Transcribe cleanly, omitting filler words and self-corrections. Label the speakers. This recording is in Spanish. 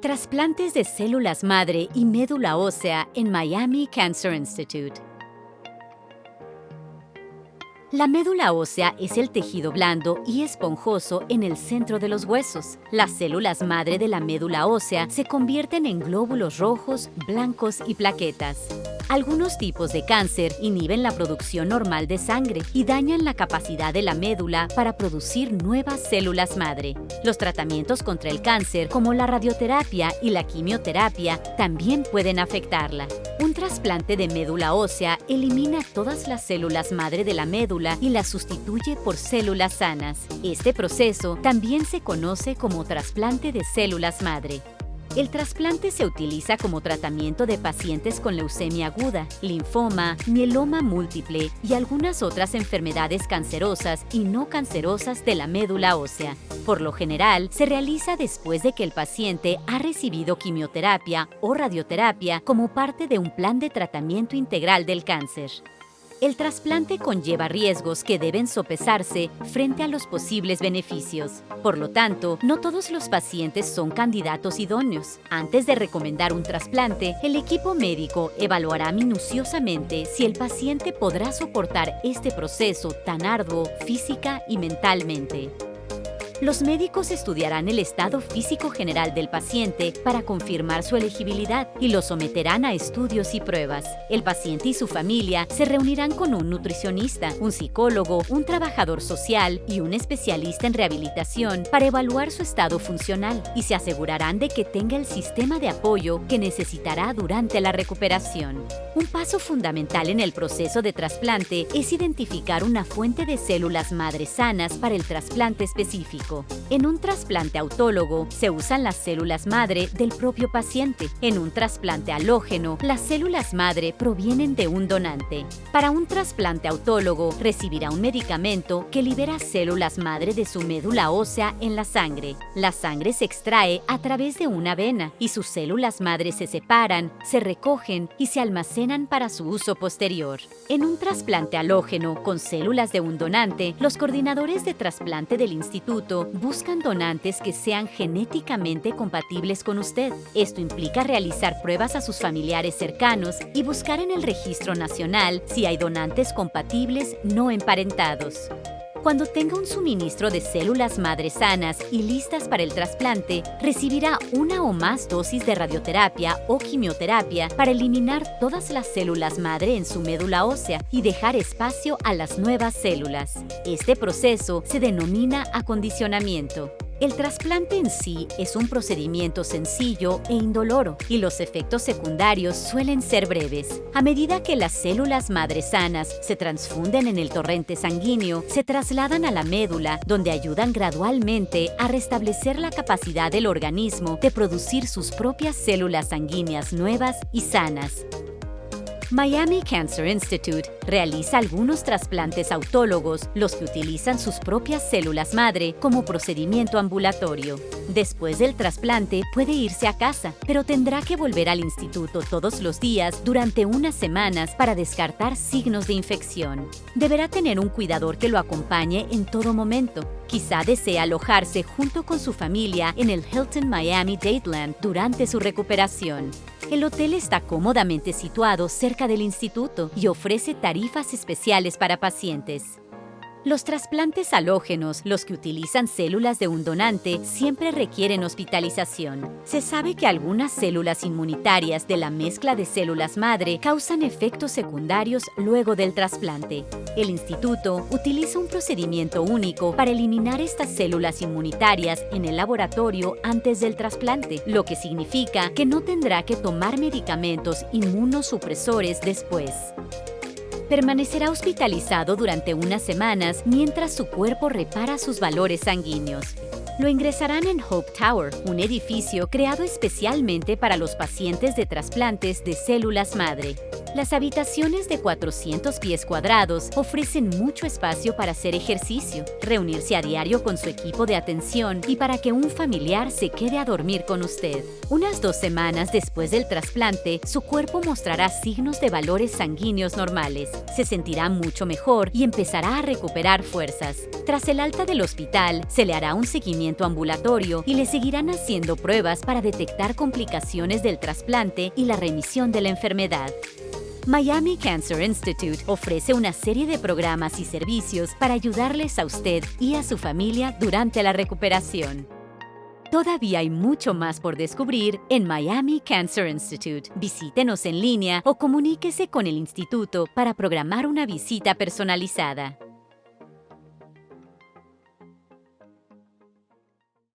Speaker 1: Trasplantes de células madre y médula ósea en Miami Cancer Institute. La médula ósea es el tejido blando y esponjoso en el centro de los huesos. Las células madre de la médula ósea se convierten en glóbulos rojos, blancos y plaquetas. Algunos tipos de cáncer inhiben la producción normal de sangre y dañan la capacidad de la médula para producir nuevas células madre. Los tratamientos contra el cáncer, como la radioterapia y la quimioterapia, también pueden afectarla. Un trasplante de médula ósea elimina todas las células madre de la médula y las sustituye por células sanas. Este proceso también se conoce como trasplante de células madre. El trasplante se utiliza como tratamiento de pacientes con leucemia aguda, linfoma, mieloma múltiple y algunas otras enfermedades cancerosas y no cancerosas de la médula ósea. Por lo general, se realiza después de que el paciente ha recibido quimioterapia o radioterapia como parte de un plan de tratamiento integral del cáncer. El trasplante conlleva riesgos que deben sopesarse frente a los posibles beneficios. Por lo tanto, no todos los pacientes son candidatos idóneos. Antes de recomendar un trasplante, el equipo médico evaluará minuciosamente si el paciente podrá soportar este proceso tan arduo física y mentalmente. Los médicos estudiarán el estado físico general del paciente para confirmar su elegibilidad y lo someterán a estudios y pruebas. El paciente y su familia se reunirán con un nutricionista, un psicólogo, un trabajador social y un especialista en rehabilitación para evaluar su estado funcional y se asegurarán de que tenga el sistema de apoyo que necesitará durante la recuperación. Un paso fundamental en el proceso de trasplante es identificar una fuente de células madre sanas para el trasplante específico. En un trasplante autólogo, se usan las células madre del propio paciente. En un trasplante halógeno, las células madre provienen de un donante. Para un trasplante autólogo, recibirá un medicamento que libera células madre de su médula ósea en la sangre. La sangre se extrae a través de una vena y sus células madre se separan, se recogen y se almacenan para su uso posterior. En un trasplante halógeno con células de un donante, los coordinadores de trasplante del instituto buscan donantes que sean genéticamente compatibles con usted. Esto implica realizar pruebas a sus familiares cercanos y buscar en el registro nacional si hay donantes compatibles no emparentados. Cuando tenga un suministro de células madre sanas y listas para el trasplante, recibirá una o más dosis de radioterapia o quimioterapia para eliminar todas las células madre en su médula ósea y dejar espacio a las nuevas células. Este proceso se denomina acondicionamiento. El trasplante en sí es un procedimiento sencillo e indoloro y los efectos secundarios suelen ser breves. A medida que las células madre sanas se transfunden en el torrente sanguíneo, se trasladan a la médula, donde ayudan gradualmente a restablecer la capacidad del organismo de producir sus propias células sanguíneas nuevas y sanas. Miami Cancer Institute realiza algunos trasplantes autólogos, los que utilizan sus propias células madre como procedimiento ambulatorio. Después del trasplante puede irse a casa, pero tendrá que volver al instituto todos los días durante unas semanas para descartar signos de infección. Deberá tener un cuidador que lo acompañe en todo momento. Quizá desee alojarse junto con su familia en el Hilton Miami Dateland durante su recuperación. El hotel está cómodamente situado cerca del instituto y ofrece tarifas especiales para pacientes. Los trasplantes halógenos, los que utilizan células de un donante, siempre requieren hospitalización. Se sabe que algunas células inmunitarias de la mezcla de células madre causan efectos secundarios luego del trasplante. El instituto utiliza un procedimiento único para eliminar estas células inmunitarias en el laboratorio antes del trasplante, lo que significa que no tendrá que tomar medicamentos inmunosupresores después. Permanecerá hospitalizado durante unas semanas mientras su cuerpo repara sus valores sanguíneos. Lo ingresarán en Hope Tower, un edificio creado especialmente para los pacientes de trasplantes de células madre. Las habitaciones de 400 pies cuadrados ofrecen mucho espacio para hacer ejercicio, reunirse a diario con su equipo de atención y para que un familiar se quede a dormir con usted. Unas 2 semanas después del trasplante, su cuerpo mostrará signos de valores sanguíneos normales. Se sentirá mucho mejor y empezará a recuperar fuerzas. Tras el alta del hospital, se le hará un seguimiento ambulatorio y le seguirán haciendo pruebas para detectar complicaciones del trasplante y la remisión de la enfermedad. Miami Cancer Institute ofrece una serie de programas y servicios para ayudarles a usted y a su familia durante la recuperación. Todavía hay mucho más por descubrir en Miami Cancer Institute. Visítenos en línea o comuníquese con el instituto para programar una visita personalizada.